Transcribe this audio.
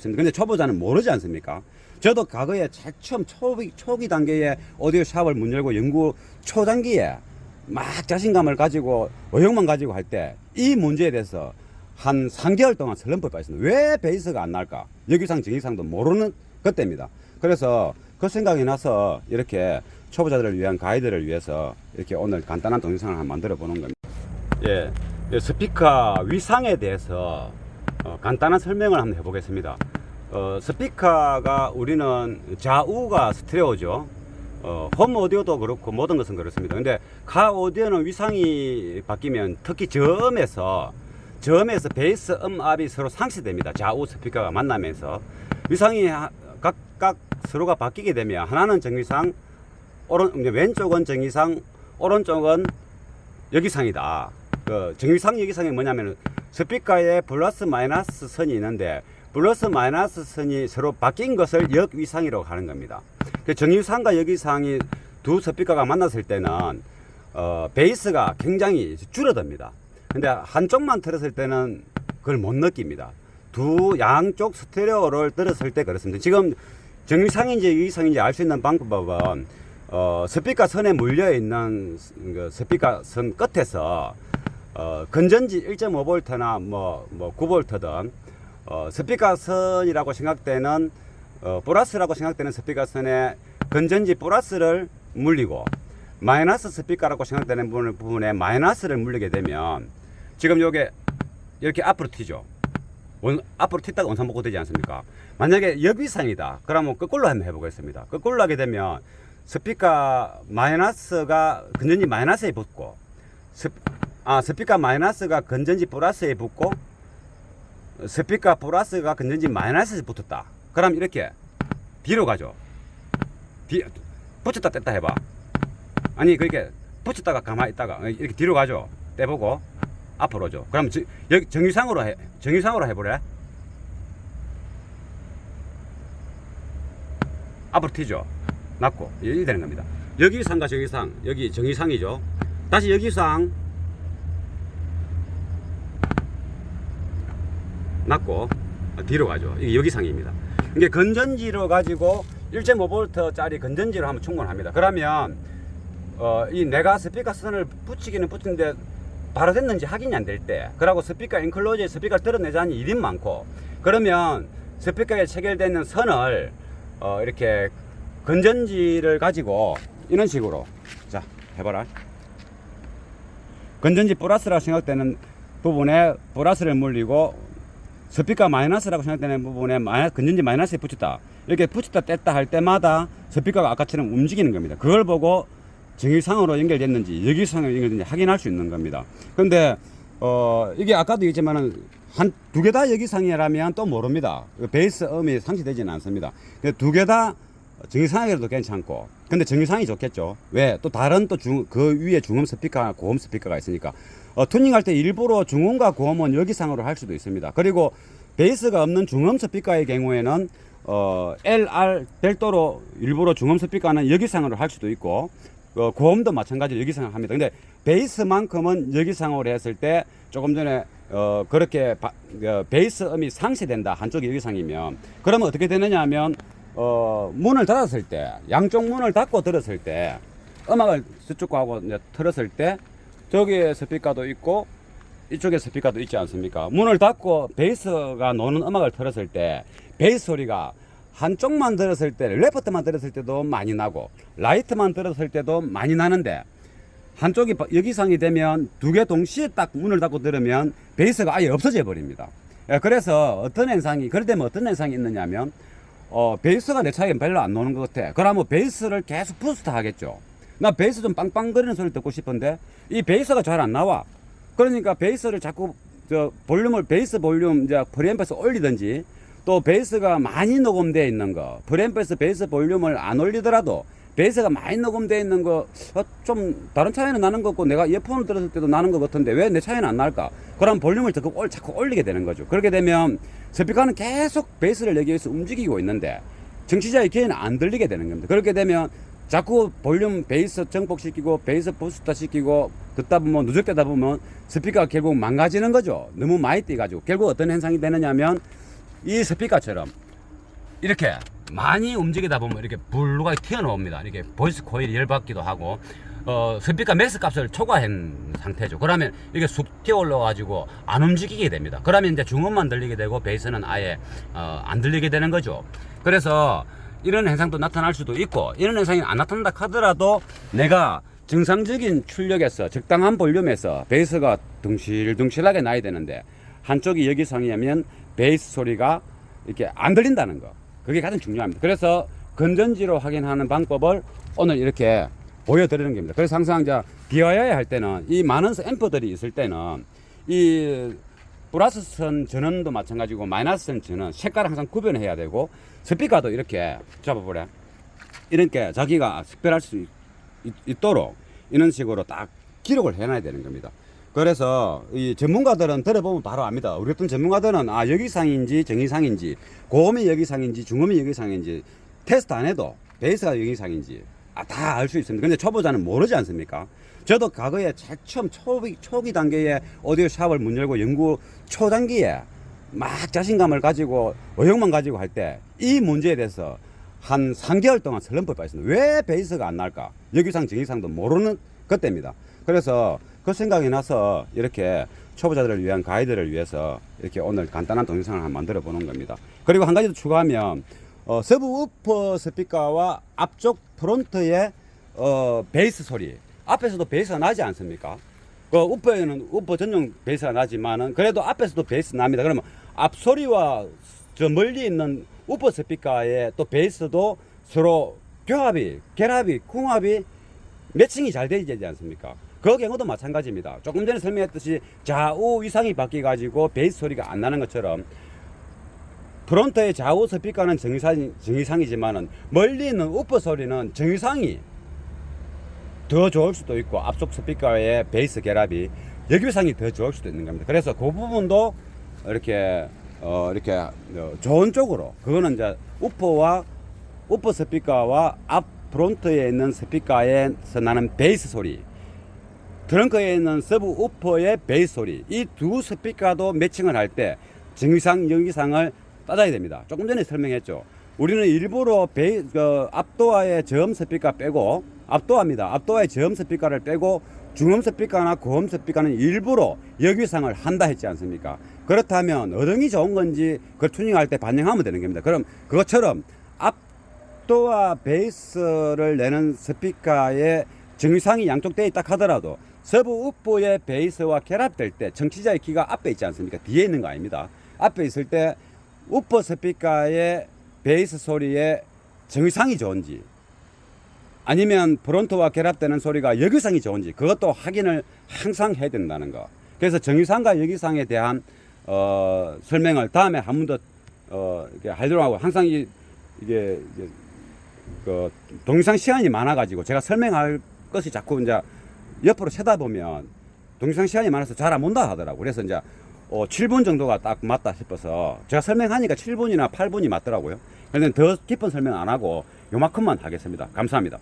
있습니다. 근데 초보자는 모르지 않습니까? 저도 과거에 처음 초기 단계에 오디오 샵을 문 열고 연구 초단기에 막 자신감을 가지고 의욕만 가지고 할 때 이 문제에 대해서 한 3개월 동안 슬럼프에 빠졌습니다. 왜 베이스가 안 날까? 여기상 정기상도 모르는 그때입니다. 그래서 그 생각이 나서 이렇게 초보자들을 위한 가이드를 위해서 이렇게 오늘 간단한 동영상을 한번 만들어 보는 겁니다. 예, 스피커 위상에 대해서 간단한 설명을 한번 해보겠습니다. 스피커가 우리는 좌우가 스테레오죠. 홈 오디오도 그렇고 모든 것은 그렇습니다. 근데 가 오디오는 위상이 바뀌면 특히 저음에서 베이스 음압이 서로 상쇄됩니다. 좌우 스피커가 만나면서 위상이 각각 서로가 바뀌게 되면 하나는 정위상, 왼쪽은 정위상, 오른쪽은 여기상이다. 그 정위상 여기상이 뭐냐면 스피커에 플러스 마이너스 선이 있는데 플러스 마이너스 선이 서로 바뀐 것을 역위상이라고 하는 겁니다. 그 정위상과 역위상이 두 스피커가 만났을 때는 베이스가 굉장히 줄어듭니다. 근데 한쪽만 들었을 때는 그걸 못 느낍니다. 두 양쪽 스테레오를 들었을 때 그렇습니다. 지금 정위상인지 역위상인지 알 수 있는 방법은 스피커 선에 물려 있는 그 스피커 선 끝에서 건전지 1.5V나 뭐 9V든 스피커 선이라고 생각되는 플러스라고 생각되는 스피커 선에 건전지 플러스를 물리고 마이너스 스피커라고 생각되는 부분에 마이너스를 물리게 되면 지금 요게 이렇게 앞으로 튀죠. 앞으로 튀다가 원상복구 되지 않습니까? 만약에 역위상이다. 그러면 거꾸로 한번 해보겠습니다. 거꾸로 하게 되면 스피커 마이너스가 건전지 마이너스에 붙고 스피커 마이너스가 건전지 플러스에 붙고 스피커 플러스가 건전지 마이너스에 붙었다. 그럼 이렇게 뒤로 가죠. 붙였다 뗐다 해봐. 아니 그렇게 붙였다가 가만히 있다가 이렇게 뒤로 가죠. 떼보고 앞으로 오죠. 그럼 여기 정위상으로 해보래. 앞으로 튀죠. 낮고 이렇게 되는 겁니다. 여기상과 정위상, 여기 정위상이죠. 다시 여기상 낮고 뒤로 가죠. 이게 여기상입니다. 이게 건전지로 가지고 1.5V 짜리 건전지로 하면 충분합니다. 그러면 이 내가 스피커 선을 붙이기는 붙이는데 바로 됐는지 확인이 안 될 때, 그리고 스피커 엔클로즈에 스피커를 들어내자니 일인 많고, 그러면 스피커에 체결되는 선을 이렇게 건전지를 가지고 이런 식으로 자 해봐라. 건전지 플러스라고 생각되는 부분에 플러스를 물리고 스피커 마이너스라고 생각되는 부분에 건전지 마이너스에 붙였다. 이렇게 붙였다 뗐다 할 때마다 스피커가 아까처럼 움직이는 겁니다. 그걸 보고 정위상으로 연결됐는지 여기상으로 연결됐는지 확인할 수 있는 겁니다. 근데 이게 아까도 얘기했지만은 한 두 개 다 여기상이라면 또 모릅니다. 베이스 음이 상쇄되지는 않습니다. 두 개 다 정위상이라도 괜찮고, 근데 정위상이 좋겠죠. 왜? 또 다른 그 위에 중음 스피커, 고음 스피커가 있으니까. 튜닝할 때 일부러 중음과 고음은 여기상으로 할 수도 있습니다. 그리고 베이스가 없는 중음 스피커의 경우에는 LR 별도로 일부러 중음 스피커는 여기상으로 할 수도 있고, 고음도 마찬가지로 여기상을 합니다. 근데 베이스만큼은 여기상으로 했을 때 조금 전에 그렇게 베이스 음이 상쇄된다. 한쪽이 여기상이면 그러면 어떻게 되느냐 하면 문을 닫았을 때, 양쪽 문을 닫고 들었을 때, 음악을 저쪽과 하고 이제 틀었을 때 저기에 스피커도 있고 이쪽에 스피커도 있지 않습니까? 문을 닫고 베이스가 노는 음악을 틀었을 때 베이스 소리가 한쪽만 들었을 때, 레프트만 들었을 때도 많이 나고 라이트만 들었을 때도 많이 나는데, 한쪽이 여기상이 되면 두 개 동시에 딱 문을 닫고 들으면 베이스가 아예 없어져 버립니다. 그래서 어떤 현상이, 그럴 때면 어떤 현상이 있느냐면 베이스가 내 차에 별로 안 노는 것 같아. 그러면 베이스를 계속 부스트 하겠죠. 나 베이스 좀 빵빵거리는 소리 듣고 싶은데 이 베이스가 잘 안 나와. 그러니까 베이스를 자꾸 베이스 볼륨 이제 프리앰프에서 올리든지, 또 베이스가 많이 녹음되어 있는 거, 프리앰프에서 베이스 볼륨을 안 올리더라도 베이스가 많이 녹음되어 있는 거 좀 다른 차이는 나는 것 같고 내가 이어폰을 들었을 때도 나는 것 같은데 왜 내 차이는 안 날까? 그럼 볼륨을 자꾸 올리게 되는 거죠. 그렇게 되면 스피커는 계속 베이스를 내기 위해서 움직이고 있는데 정치자의 귀에는 안 들리게 되는 겁니다. 그렇게 되면 자꾸 볼륨 베이스 정폭시키고 베이스 부스터 시키고 듣다 보면 누적되다 보면 스피커가 결국 망가지는 거죠. 너무 많이 뛰가지고 결국 어떤 현상이 되느냐면 이 스피커처럼 이렇게 많이 움직이다 보면 이렇게 블루가 튀어나옵니다. 이렇게 보이스 코일이 열받기도 하고, 스피커 맥스 값을 초과한 상태죠. 그러면 이게 쑥 튀어 올라가지고 안 움직이게 됩니다. 그러면 이제 중음만 들리게 되고 베이스는 아예 안 들리게 되는 거죠. 그래서 이런 현상도 나타날 수도 있고, 이런 현상이 안 나타난다 하더라도 내가 정상적인 출력에서 적당한 볼륨에서 베이스가 둥실둥실하게 나야 되는데 한쪽이 여기상이면 베이스 소리가 이렇게 안 들린다는 거, 그게 가장 중요합니다. 그래서 건전지로 확인하는 방법을 오늘 이렇게 보여드리는 겁니다. 그래서 항상 이제 DIY 할 때는 이 많은 앰프들이 있을 때는 이 플러스 선 전원도 마찬가지고 마이너스 선 전원 색깔을 항상 구별해야 되고, 스피커도 이렇게 잡아보래, 이렇게 자기가 식별할 수 있도록 이런 식으로 딱 기록을 해놔야 되는 겁니다. 그래서 이 전문가들은 들어보면 바로 압니다. 우리 어떤 전문가들은 여기상인지 정의상인지, 고음이 여기상인지 중음이 여기상인지 테스트 안 해도 베이스가 여기상인지 다 알 수 있습니다. 근데 초보자는 모르지 않습니까? 저도 과거에 처음 초기 단계에 오디오 샵을 문 열고 연구 초단기에 막 자신감을 가지고 의욕만 가지고 할 때 이 문제에 대해서 한 3개월 동안 슬럼프에 빠졌습니다. 왜 베이스가 안 날까? 여기상 정의상도 모르는 그때입니다. 그래서 그 생각이 나서 이렇게 초보자들을 위한 가이드를 위해서 이렇게 오늘 간단한 동영상을 한번 만들어 보는 겁니다. 그리고 한 가지 더 추가하면 서브우퍼 스피커와 앞쪽 프론트의 베이스 소리, 앞에서도 베이스가 나지 않습니까? 그 우퍼에는 우퍼 전용 베이스가 나지만은 그래도 앞에서도 베이스 납니다. 그러면 앞소리와 저 멀리 있는 우퍼 스피커의 또 베이스도 서로 결합이 궁합이 매칭이 잘 되지 않습니까? 그 경우도 마찬가지입니다. 조금 전에 설명했듯이 좌우 위상이 바뀌어 가지고 베이스 소리가 안 나는 것처럼 프론트의 좌우 스피커는 정의상이지만은 멀리 있는 우퍼 소리는 정의상이 더 좋을 수도 있고, 앞쪽 스피커의 베이스 결합이 역위상이 더 좋을 수도 있는 겁니다. 그래서 그 부분도 이렇게 좋은 쪽으로, 그거는 이제 우퍼 스피커와 앞 프론트에 있는 스피커에서 나는 베이스 소리, 트렁크에 있는 서브 우퍼의 베이스 소리, 이 두 스피커도 매칭을 할 때 정의상, 역위상을 따져야 됩니다. 조금 전에 설명했죠. 우리는 일부러 앞도어의 저음 스피커 빼고, 앞도어의 저음 스피커를 빼고 중음 스피커나 고음 스피커는 일부러 역위상을 한다 했지 않습니까? 그렇다면 어느 게 좋은 건지 그 튜닝할 때 반영하면 되는 겁니다. 그럼 그것처럼 앞도어 베이스를 내는 스피커의 정의상이 양쪽 돼 있다 하더라도 서브 우퍼의 베이스와 결합될 때 청취자의 귀가 앞에 있지 않습니까? 뒤에 있는 거 아닙니다. 앞에 있을 때 우퍼 스피커의 베이스 소리의 정의상이 좋은지, 아니면 프론트와 결합되는 소리가 역위상이 좋은지, 그것도 확인을 항상 해야 된다는 거. 그래서 정의상과 역위상에 대한 설명을 다음에 한 번 더 이렇게 하도록 하고, 항상 이게 그 동영상 시간이 많아가지고 제가 설명할 것이 자꾸 이제 옆으로 쳐다보면 동영상 시간이 많아서 잘 안 본다 하더라고. 그래서 이제 7분 정도가 딱 맞다 싶어서 제가 설명하니까 7분이나 8분이 맞더라고요. 그런데 더 깊은 설명 안 하고 요만큼만 하겠습니다. 감사합니다.